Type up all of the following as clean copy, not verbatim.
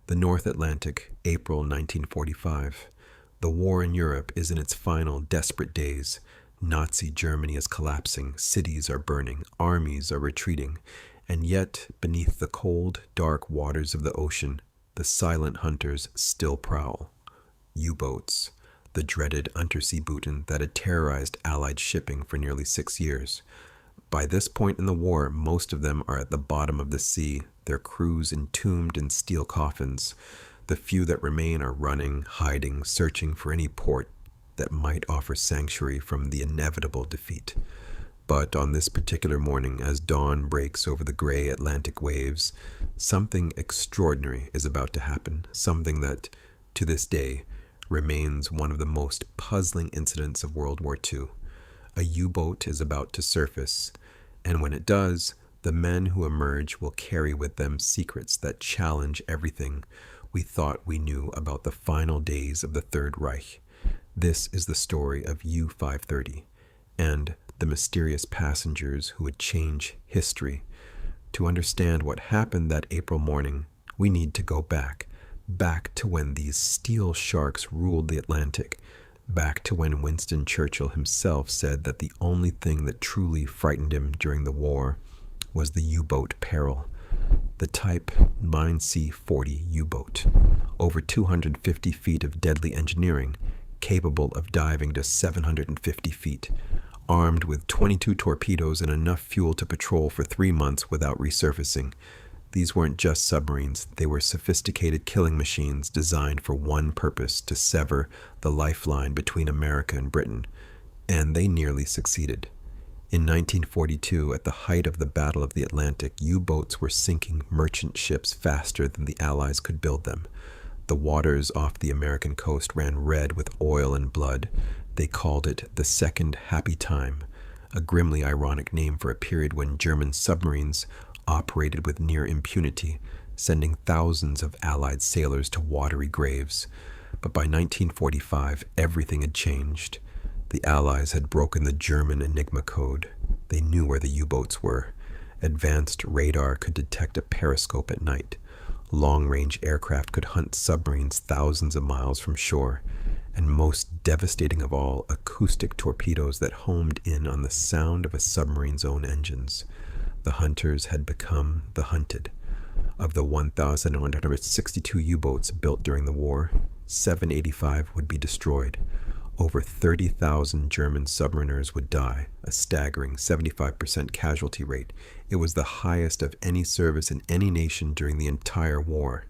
The North Atlantic, April 1945. The war in Europe is in its final desperate days. Nazi Germany is collapsing, cities are burning, armies are retreating, and yet, beneath the cold, dark waters of the ocean, the silent hunters still prowl. U-boats, the dreaded Unterseebooten that had terrorized Allied shipping for nearly 6 years. By this point in the war, most of them are at the bottom of the sea, their crews entombed in steel coffins. The few that remain are running, hiding, searching for any port that might offer sanctuary from the inevitable defeat. But on this particular morning, as dawn breaks over the gray Atlantic waves, something extraordinary is about to happen, something that, to this day, remains one of the most puzzling incidents of World War II. A U-boat is about to surface, and when it does, the men who emerge will carry with them secrets that challenge everything we thought we knew about the final days of the Third Reich. This is the story of U-530 and the mysterious passengers who would change history. To understand what happened that April morning, we need to go back to when these steel sharks ruled the Atlantic, back to when Winston Churchill himself said that the only thing that truly frightened him during the war was the U-boat peril. The Type 9C-40 U-boat, over 250 feet of deadly engineering, capable of diving to 750 feet, armed with 22 torpedoes and enough fuel to patrol for 3 months without resurfacing. These weren't just submarines, they were sophisticated killing machines designed for one purpose: to sever the lifeline between America and Britain. And they nearly succeeded. In 1942, at the height of the Battle of the Atlantic, U-boats were sinking merchant ships faster than the Allies could build them. The waters off the American coast ran red with oil and blood. They called it the Second Happy Time, a grimly ironic name for a period when German submarines operated with near impunity, sending thousands of Allied sailors to watery graves. But by 1945, everything had changed. The Allies had broken the German Enigma code. They knew where the U-boats were. Advanced radar could detect a periscope at night. Long-range aircraft could hunt submarines thousands of miles from shore. And most devastating of all, acoustic torpedoes that homed in on the sound of a submarine's own engines. The hunters had become the hunted. Of the 1,162 U-boats built during the war, 785 would be destroyed. Over 30,000 German submariners would die, a staggering 75% casualty rate. It was the highest of any service in any nation during the entire war.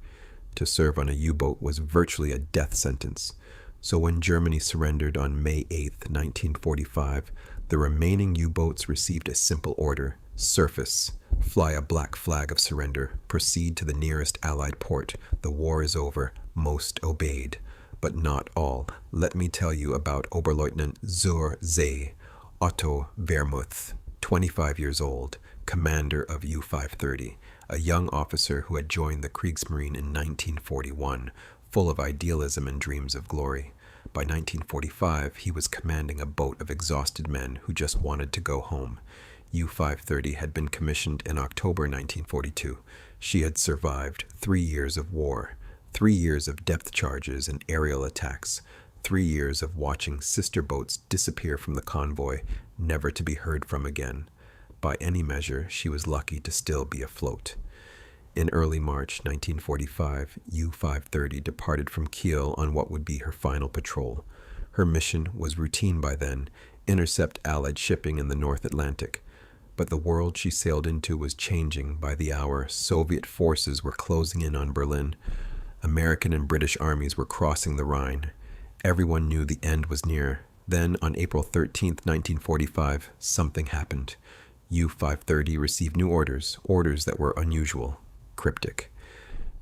To serve on a U-boat was virtually a death sentence. So when Germany surrendered on May 8, 1945, the remaining U-boats received a simple order: surface, fly a black flag of surrender, proceed to the nearest Allied port. The war is over. Most obeyed. But not all. Let me tell you about Oberleutnant zur See, Otto Wermuth, 25 years old, commander of U-530, a young officer who had joined the Kriegsmarine in 1941, full of idealism and dreams of glory. By 1945, he was commanding a boat of exhausted men who just wanted to go home. U-530 had been commissioned in October 1942. She had survived 3 years of war. 3 years of depth charges and aerial attacks, 3 years of watching sister boats disappear from the convoy, never to be heard from again. By any measure, she was lucky to still be afloat. In early March 1945, U-530 departed from Kiel on what would be her final patrol. Her mission was routine by then: intercept Allied shipping in the North Atlantic. But the world she sailed into was changing by the hour. Soviet forces were closing in on Berlin. American and British armies were crossing the Rhine. Everyone knew the end was near. Then, on April 13, 1945, something happened. U-530 received new orders that were unusual, cryptic.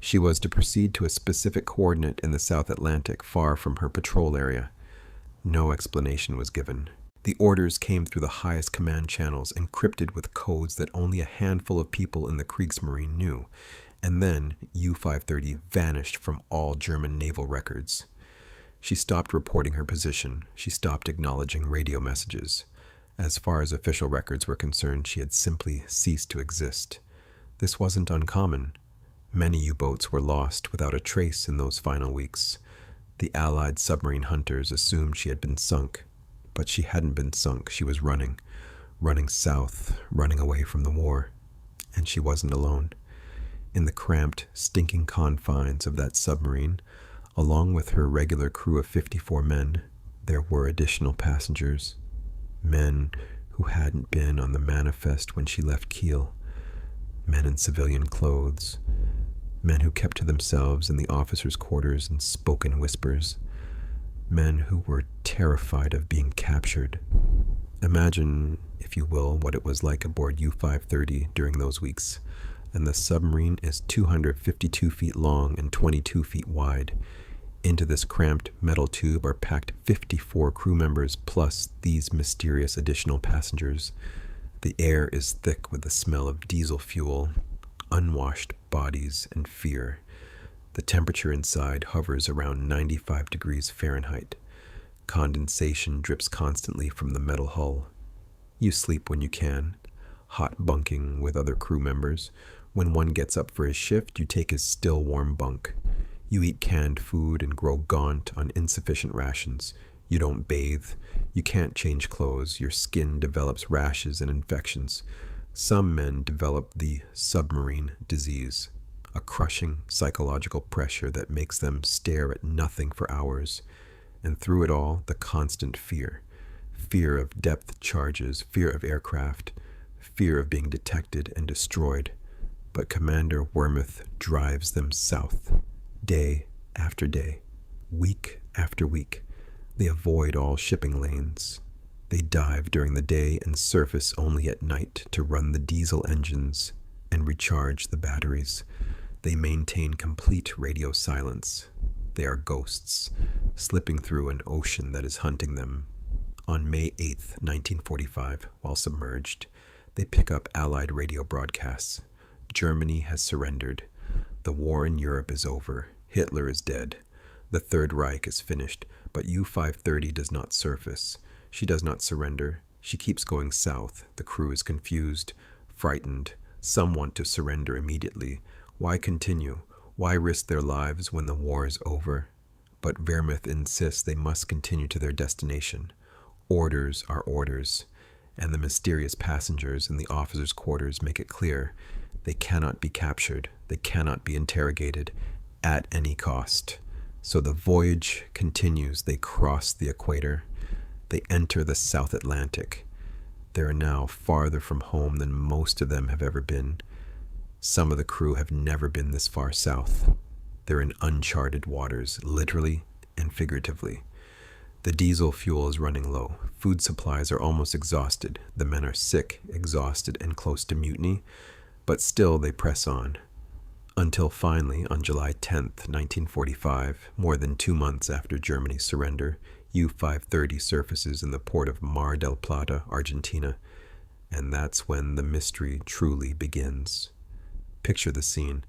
She was to proceed to a specific coordinate in the South Atlantic, far from her patrol area. No explanation was given. The orders came through the highest command channels, encrypted with codes that only a handful of people in the Kriegsmarine knew. And then U-530 vanished from all German naval records. She stopped reporting her position. She stopped acknowledging radio messages. As far as official records were concerned, she had simply ceased to exist. This wasn't uncommon. Many U-boats were lost without a trace in those final weeks. The Allied submarine hunters assumed she had been sunk, but she hadn't been sunk. She was running south, running away from the war. And she wasn't alone. In the cramped, stinking confines of that submarine, along with her regular crew of 54 men, there were additional passengers. Men who hadn't been on the manifest when she left Kiel. Men in civilian clothes. Men who kept to themselves in the officers' quarters and spoke in whispers. Men who were terrified of being captured. Imagine, if you will, what it was like aboard U-530 during those weeks. And the submarine is 252 feet long and 22 feet wide. Into this cramped metal tube are packed 54 crew members plus these mysterious additional passengers. The air is thick with the smell of diesel fuel, unwashed bodies, and fear. The temperature inside hovers around 95 degrees Fahrenheit. Condensation drips constantly from the metal hull. You sleep when you can, hot bunking with other crew members. When one gets up for his shift, you take his still warm bunk. You eat canned food and grow gaunt on insufficient rations. You don't bathe. You can't change clothes. Your skin develops rashes and infections. Some men develop the submarine disease, a crushing psychological pressure that makes them stare at nothing for hours. And through it all, the constant fear. Fear of depth charges, fear of aircraft, fear of being detected and destroyed. But Commander Wormuth drives them south, day after day, week after week. They avoid all shipping lanes. They dive during the day and surface only at night to run the diesel engines and recharge the batteries. They maintain complete radio silence. They are ghosts, slipping through an ocean that is hunting them. On May 8th, 1945, while submerged, they pick up Allied radio broadcasts. Germany has surrendered. The war in Europe is over. Hitler is dead. The Third Reich is finished, but U-530 does not surface. She does not surrender. She keeps going south. The crew is confused, frightened. Some want to surrender immediately. Why continue? Why risk their lives when the war is over? But Wehrmacht insists they must continue to their destination. Orders are orders, and the mysterious passengers in the officers' quarters make it clear they cannot be captured, they cannot be interrogated at any cost. So the voyage continues. They cross the equator. They enter the South Atlantic. They are now farther from home than most of them have ever been. Some of the crew have never been this far south. They're in uncharted waters, literally and figuratively. The diesel fuel is running low. Food supplies are almost exhausted. The men are sick, exhausted, and close to mutiny, but still they press on. Until finally, on July 10th, 1945, more than 2 months after Germany's surrender, U-530 surfaces in the port of Mar del Plata, Argentina, and that's when the mystery truly begins. Picture the scene: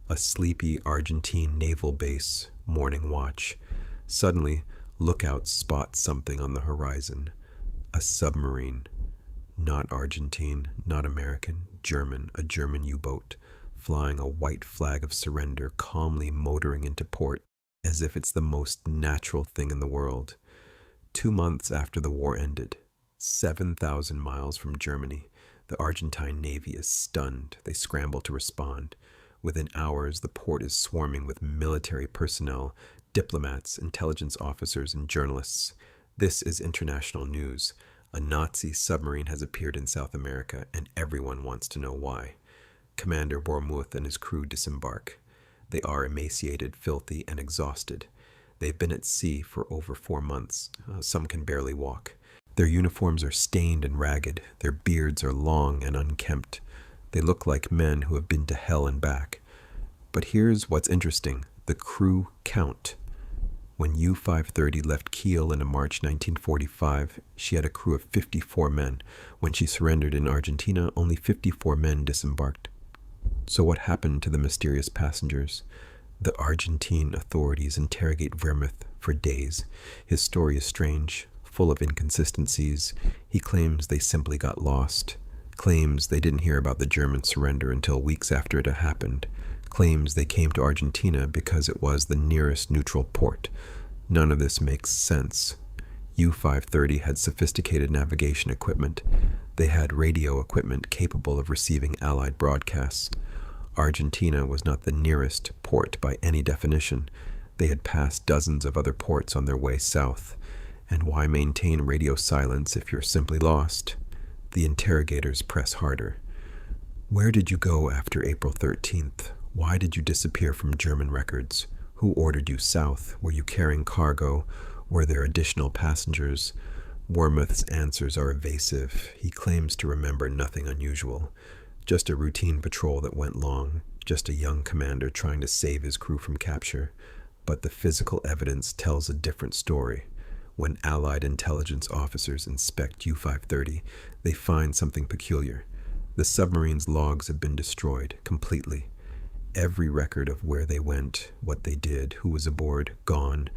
a sleepy Argentine naval base, morning watch. Suddenly, lookouts spot something on the horizon. A submarine. Not Argentine, not American, German, a German U-boat, flying a white flag of surrender, calmly motoring into port, as if it's the most natural thing in the world. 2 months after the war ended, 7,000 miles from Germany, the Argentine Navy is stunned. They scramble to respond. Within hours, the port is swarming with military personnel, diplomats, intelligence officers, and journalists. This is international news. A Nazi submarine has appeared in South America, and everyone wants to know why. Commander Wormuth and his crew disembark. They are emaciated, filthy, and exhausted. They've been at sea for over 4 months. Some can barely walk. Their uniforms are stained and ragged. Their beards are long and unkempt. They look like men who have been to hell and back. But here's what's interesting. The crew count. When U-530 left Kiel in March 1945, she had a crew of 54 men. When she surrendered in Argentina, only 54 men disembarked. So what happened to the mysterious passengers? The Argentine authorities interrogate Wehrmacht for days. His story is strange, full of inconsistencies. He claims they simply got lost, claims they didn't hear about the German surrender until weeks after it had happened, claims they came to Argentina because it was the nearest neutral port. None of this makes sense. U-530 had sophisticated navigation equipment. They had radio equipment capable of receiving Allied broadcasts. Argentina was not the nearest port by any definition. They had passed dozens of other ports on their way south. And why maintain radio silence if you're simply lost? The interrogators press harder. Where did you go after April 13th? Why did you disappear from German records? Who ordered you south? Were you carrying cargo? Were there additional passengers? Wormuth's answers are evasive. He claims to remember nothing unusual. Just a routine patrol that went long. Just a young commander trying to save his crew from capture. But the physical evidence tells a different story. When Allied intelligence officers inspect U-530, they find something peculiar. The submarine's logs have been destroyed completely. Every record of where they went, what they did, who was aboard, gone,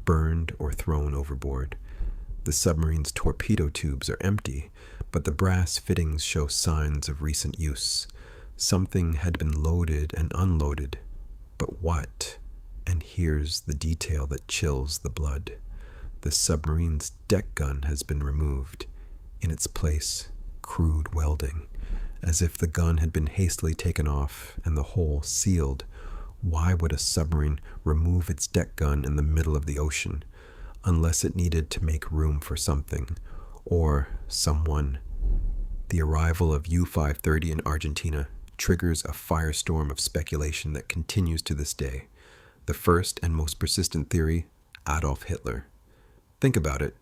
burned or thrown overboard. The submarine's torpedo tubes are empty, but the brass fittings show signs of recent use. Something had been loaded and unloaded. But what? And here's the detail that chills the blood. The submarine's deck gun has been removed. In its place, crude welding. As if the gun had been hastily taken off and the hole sealed. Why would a submarine remove its deck gun in the middle of the ocean? Unless it needed to make room for something. Or someone. The arrival of U-530 in Argentina triggers a firestorm of speculation that continues to this day. The first and most persistent theory, Adolf Hitler. Think about it.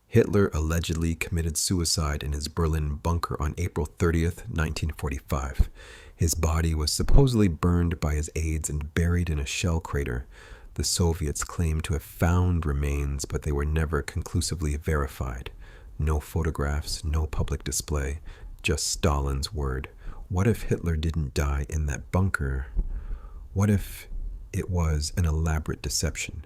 Hitler allegedly committed suicide in his Berlin bunker on April 30th, 1945. His body was supposedly burned by his aides and buried in a shell crater. The Soviets claimed to have found remains, but they were never conclusively verified. No photographs, no public display, just Stalin's word. What if Hitler didn't die in that bunker? What if it was an elaborate deception?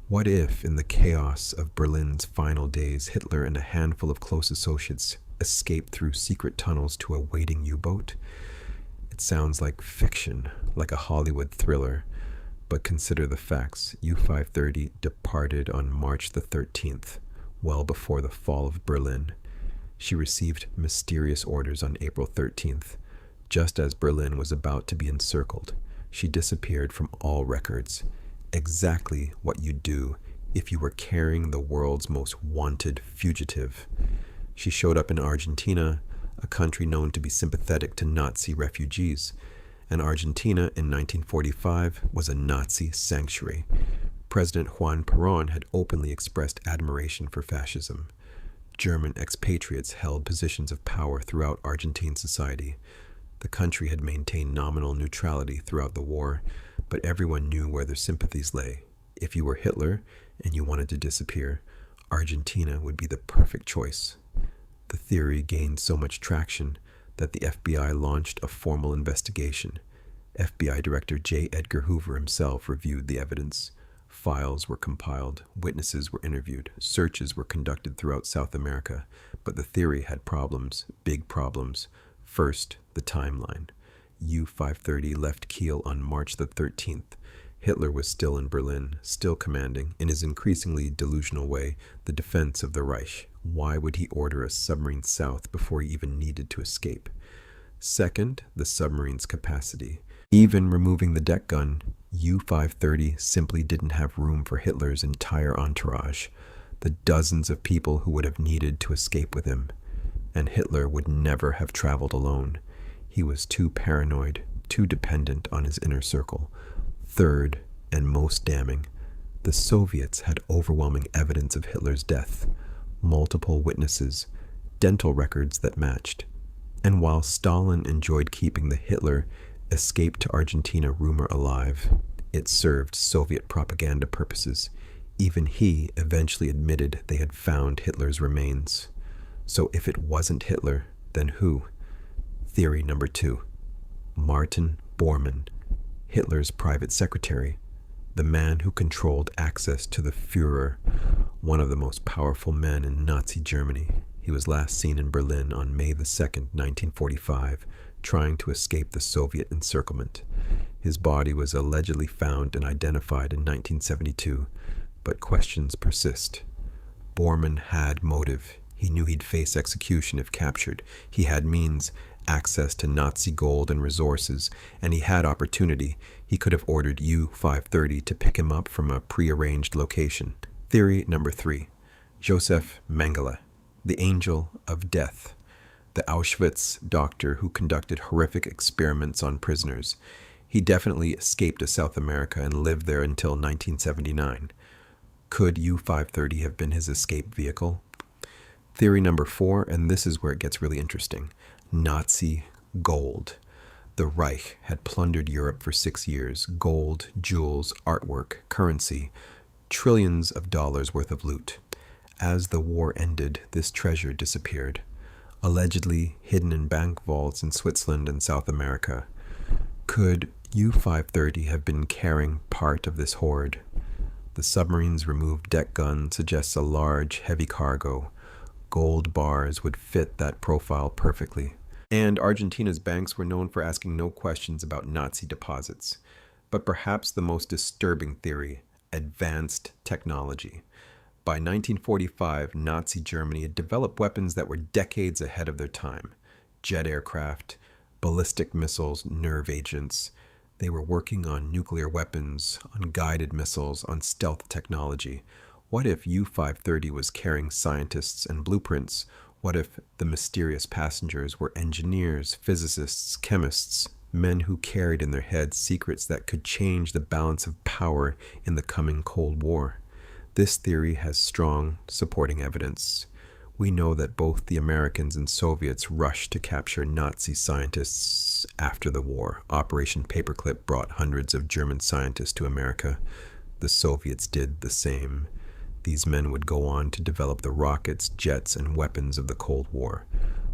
What if, in the chaos of Berlin's final days, Hitler and a handful of close associates escaped through secret tunnels to a waiting U-boat? It sounds like fiction, like a Hollywood thriller. But consider the facts. U-530 departed on March the 13th, well before the fall of Berlin. She received mysterious orders on April 13th. Just as Berlin was about to be encircled, she disappeared from all records. Exactly what you'd do if you were carrying the world's most wanted fugitive. She showed up in Argentina, a country known to be sympathetic to Nazi refugees, and Argentina in 1945 was a Nazi sanctuary. President Juan Perón had openly expressed admiration for fascism. German expatriates held positions of power throughout Argentine society. The country had maintained nominal neutrality throughout the war, but everyone knew where their sympathies lay. If you were Hitler and you wanted to disappear, Argentina would be the perfect choice. The theory gained so much traction that the FBI launched a formal investigation. FBI Director J. Edgar Hoover himself reviewed the evidence. Files were compiled, witnesses were interviewed, searches were conducted throughout South America, but the theory had problems, big problems. First, the timeline. U-530 left Kiel on March the 13th. Hitler was still in Berlin, still commanding, in his increasingly delusional way, the defense of the Reich. Why would he order a submarine south before he even needed to escape? Second, the submarine's capacity. Even removing the deck gun, U-530 simply didn't have room for Hitler's entire entourage, the dozens of people who would have needed to escape with him. And Hitler would never have traveled alone. He was too paranoid, too dependent on his inner circle. Third, and most damning, the Soviets had overwhelming evidence of Hitler's death, multiple witnesses, dental records that matched. And while Stalin enjoyed keeping the Hitler escape to Argentina rumor alive, it served Soviet propaganda purposes. Even he eventually admitted they had found Hitler's remains. So if it wasn't Hitler, then who? Theory number 2. Martin Bormann, Hitler's private secretary, the man who controlled access to the Führer, one of the most powerful men in Nazi Germany. He was last seen in Berlin on May the 2nd, 1945, trying to escape the Soviet encirclement. His body was allegedly found and identified in 1972, but questions persist. Bormann had motive. He knew he'd face execution if captured. He had means, access to Nazi gold and resources, and he had opportunity. He could have ordered U-530 to pick him up from a prearranged location. Theory number 3. Joseph Mengele, the Angel of Death, the Auschwitz doctor who conducted horrific experiments on prisoners. He definitely escaped to South America and lived there until 1979. Could U-530 have been his escape vehicle? Theory number 4, and this is where it gets really interesting. Nazi gold. The Reich had plundered Europe for 6 years. Gold, jewels, artwork, currency, trillions of dollars worth of loot. As the war ended, this treasure disappeared, allegedly hidden in bank vaults in Switzerland and South America. Could U-530 have been carrying part of this hoard? The submarine's removed deck gun suggests a large, heavy cargo. Gold bars would fit that profile perfectly. And Argentina's banks were known for asking no questions about Nazi deposits. But perhaps the most disturbing theory, advanced technology. By 1945, Nazi Germany had developed weapons that were decades ahead of their time. Jet aircraft, ballistic missiles, nerve agents. They were working on nuclear weapons, on guided missiles, on stealth technology. What if U-530 was carrying scientists and blueprints? What if the mysterious passengers were engineers, physicists, chemists, men who carried in their heads secrets that could change the balance of power in the coming Cold War? This theory has strong supporting evidence. We know that both the Americans and Soviets rushed to capture Nazi scientists after the war. Operation Paperclip brought hundreds of German scientists to America. The Soviets did the same. These men would go on to develop the rockets, jets, and weapons of the Cold War.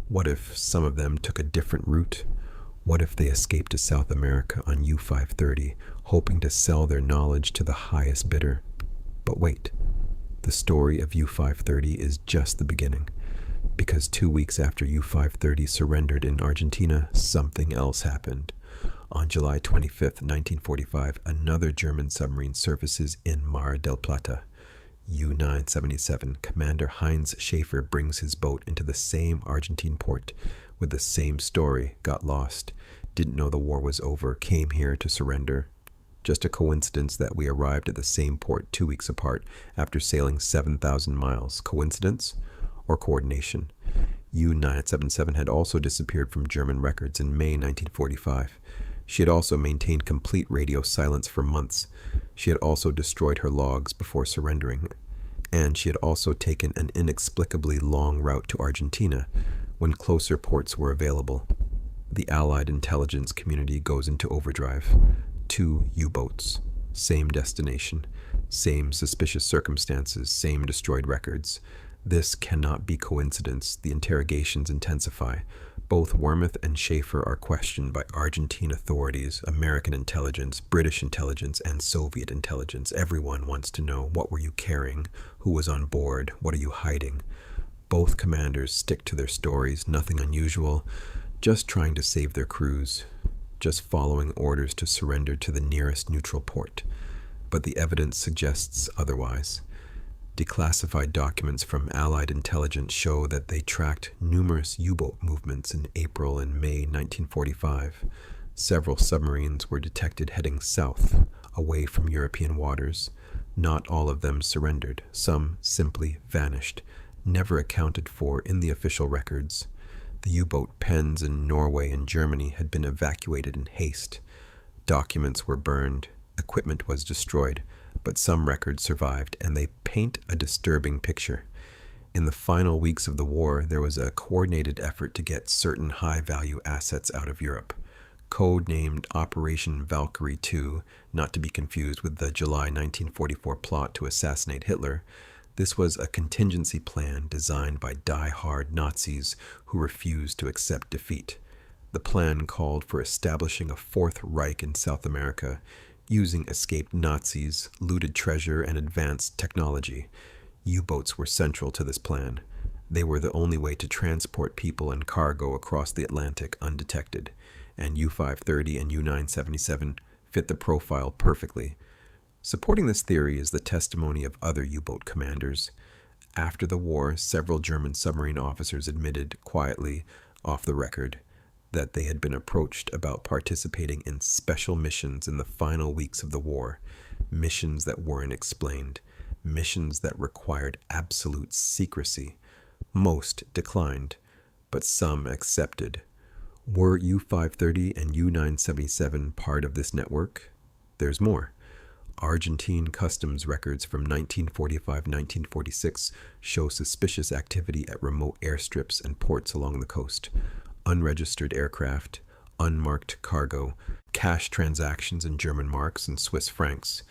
What if some of them took a different route? What if they escaped to South America on U-530, hoping to sell their knowledge to the highest bidder? But wait, the story of U-530 is just the beginning, because 2 weeks after U-530 surrendered in Argentina, something else happened. On July 25, 1945, another German submarine surfaces in Mar del Plata. U-977 Commander Heinz Schaefer brings his boat into the same Argentine port with the same story, got lost, didn't know the war was over, came here to surrender. Just a coincidence that we arrived at the same port 2 weeks apart after sailing 7,000 miles. Coincidence or coordination? U-977 had also disappeared from German records in May 1945. She had also maintained complete radio silence for months. She had also destroyed her logs before surrendering. And she had also taken an inexplicably long route to Argentina when closer ports were available. The Allied intelligence community goes into overdrive. 2 U-boats, same destination, same suspicious circumstances, same destroyed records. This cannot be coincidence. The interrogations intensify. Both Wormuth and Schaefer are questioned by Argentine authorities, American intelligence, British intelligence, and Soviet intelligence. Everyone wants to know, what were you carrying? Who was on board? What are you hiding? Both commanders stick to their stories, nothing unusual, just trying to save their crews, just following orders to surrender to the nearest neutral port. But the evidence suggests otherwise. Declassified documents from Allied intelligence show that they tracked numerous U-boat movements in April and May 1945. Several submarines were detected heading south, away from European waters. Not all of them surrendered. Some simply vanished, never accounted for in the official records. The U-boat pens in Norway and Germany had been evacuated in haste. Documents were burned, equipment was destroyed, but some records survived, and they paint a disturbing picture. In the final weeks of the war, there was a coordinated effort to get certain high-value assets out of Europe. Code-named Operation Valkyrie II, not to be confused with the July 1944 plot to assassinate Hitler. This was a contingency plan designed by die-hard Nazis who refused to accept defeat. The plan called for establishing a Fourth Reich in South America, using escaped Nazis, looted treasure, and advanced technology. U-boats were central to this plan. They were the only way to transport people and cargo across the Atlantic undetected. and U-530 and U-977 fit the profile perfectly. Supporting this theory is the testimony of other U-boat commanders. After the war, several German submarine officers admitted quietly, off the record, that they had been approached about participating in special missions in the final weeks of the war, missions that weren't explained, missions that required absolute secrecy. Most declined, but some accepted. Were U-530 and U-977 part of this network? There's more. Argentine customs records from 1945-1946 show suspicious activity at remote airstrips and ports along the coast. Unregistered aircraft, unmarked cargo, cash transactions in German marks and Swiss francs.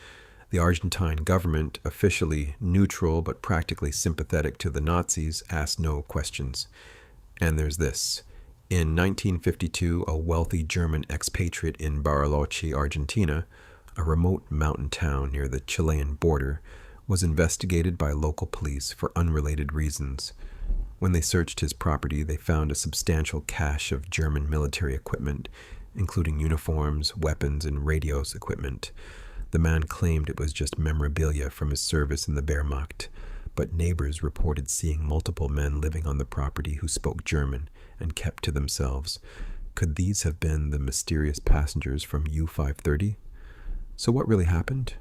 The Argentine government, officially neutral but practically sympathetic to the Nazis, asked no questions. And there's this. In 1952, a wealthy German expatriate in Bariloche, Argentina, a remote mountain town near the Chilean border, was investigated by local police for unrelated reasons. When they searched his property, they found a substantial cache of German military equipment, including uniforms, weapons, and radios equipment. The man claimed it was just memorabilia from his service in the Wehrmacht, but neighbors reported seeing multiple men living on the property who spoke German and kept to themselves. Could these have been the mysterious passengers from U-530? So what really happened?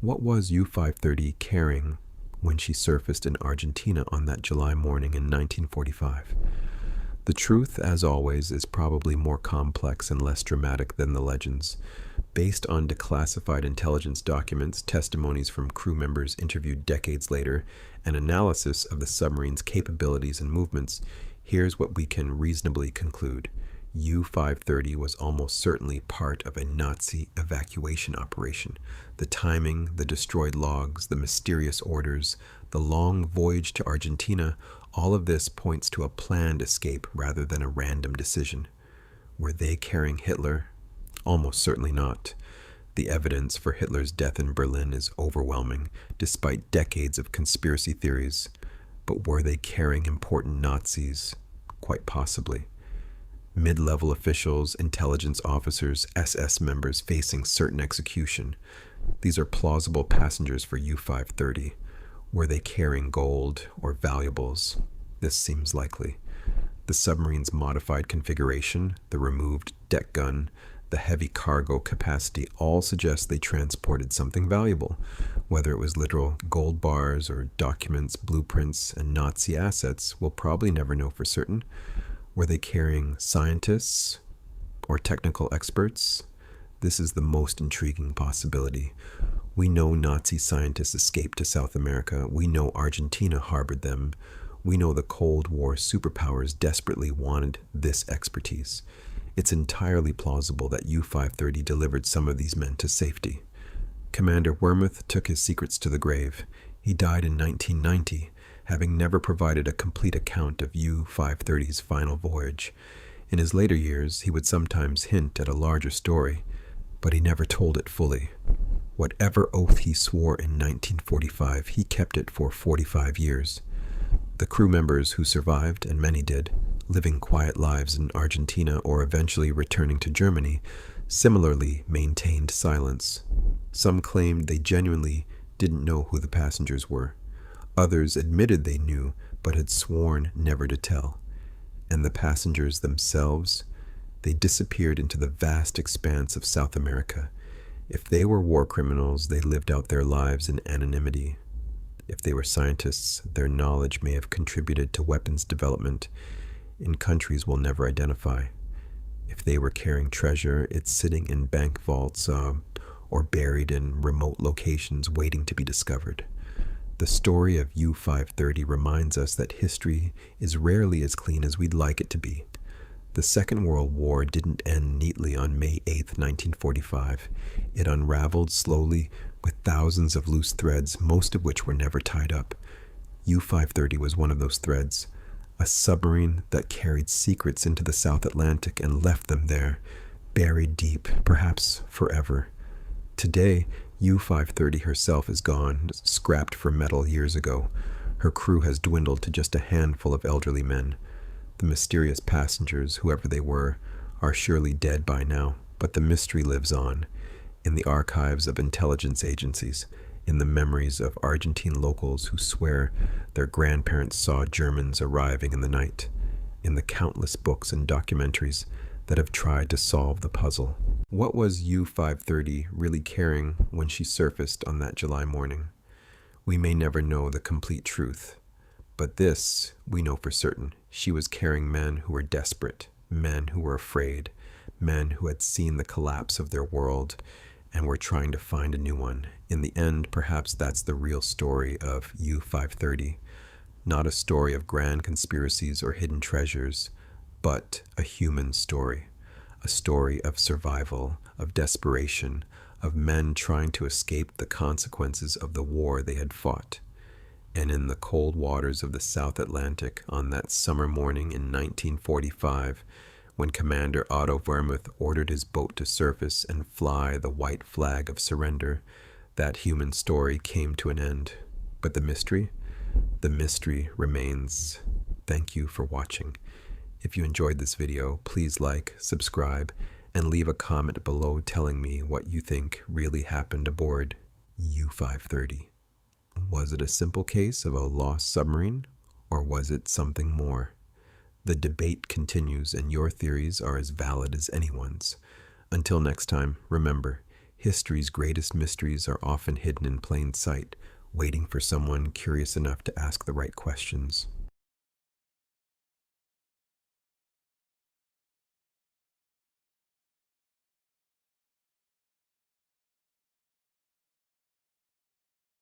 What was U-530 carrying when she surfaced in Argentina on that July morning in 1945? The truth, as always, is probably more complex and less dramatic than the legends. Based on declassified intelligence documents, testimonies from crew members interviewed decades later, and analysis of the submarine's capabilities and movements, here's what we can reasonably conclude. U-530 was almost certainly part of a Nazi evacuation operation. The timing, the destroyed logs, the mysterious orders, the long voyage to Argentina, all of this points to a planned escape rather than a random decision. Were they carrying Hitler? Almost certainly not. The evidence for Hitler's death in Berlin is overwhelming, despite decades of conspiracy theories. But were they carrying important Nazis? Quite possibly. Mid-level officials, intelligence officers, SS members facing certain execution. These are plausible passengers for U-530. Were they carrying gold or valuables? This seems likely. The submarine's modified configuration, the removed deck gun, the heavy cargo capacity all suggest they transported something valuable, whether it was literal gold bars or documents, blueprints, and Nazi assets, we'll probably never know for certain. Were they carrying scientists or technical experts? This is the most intriguing possibility. We know Nazi scientists escaped to South America. We know Argentina harbored them. We know the Cold War superpowers desperately wanted this expertise. It's entirely plausible that U-530 delivered some of these men to safety. Commander Wormuth took his secrets to the grave. He died in 1990, having never provided a complete account of U-530's final voyage. In his later years, he would sometimes hint at a larger story, but he never told it fully. Whatever oath he swore in 1945, he kept it for 45 years. The crew members who survived, and many did, living quiet lives in Argentina or eventually returning to Germany, similarly maintained silence. Some claimed they genuinely didn't know who the passengers were. Others admitted they knew, but had sworn never to tell. And the passengers themselves, they disappeared into the vast expanse of South America. If they were war criminals, they lived out their lives in anonymity. If they were scientists, their knowledge may have contributed to weapons development in countries we'll never identify. If they were carrying treasure, it's sitting in bank vaults or buried in remote locations waiting to be discovered. The story of U-530 reminds us that history is rarely as clean as we'd like it to be. The Second World War didn't end neatly on May 8, 1945. It unraveled slowly with thousands of loose threads, most of which were never tied up. U-530 was one of those threads, a submarine that carried secrets into the South Atlantic and left them there, buried deep, perhaps forever. Today, U-530 herself is gone, scrapped for metal years ago. Her crew has dwindled to just a handful of elderly men. The mysterious passengers, whoever they were, are surely dead by now, but the mystery lives on in the archives of intelligence agencies, in the memories of Argentine locals who swear their grandparents saw Germans arriving in the night, in the countless books and documentaries that have tried to solve the puzzle. What was U-530 really carrying when she surfaced on that July morning? We may never know the complete truth, but this we know for certain. She was carrying men who were desperate, men who were afraid, men who had seen the collapse of their world and were trying to find a new one. In the end, perhaps that's the real story of U-530. Not a story of grand conspiracies or hidden treasures, but a human story. A story of survival, of desperation, of men trying to escape the consequences of the war they had fought. And in the cold waters of the South Atlantic on that summer morning in 1945, when Commander Otto Vermuth ordered his boat to surface and fly the white flag of surrender, that human story came to an end. But the mystery? The mystery remains. Thank you for watching. If you enjoyed this video, please like, subscribe, and leave a comment below telling me what you think really happened aboard U-530. Was it a simple case of a lost submarine, or was it something more? The debate continues, and your theories are as valid as anyone's. Until next time, remember, history's greatest mysteries are often hidden in plain sight, waiting for someone curious enough to ask the right questions.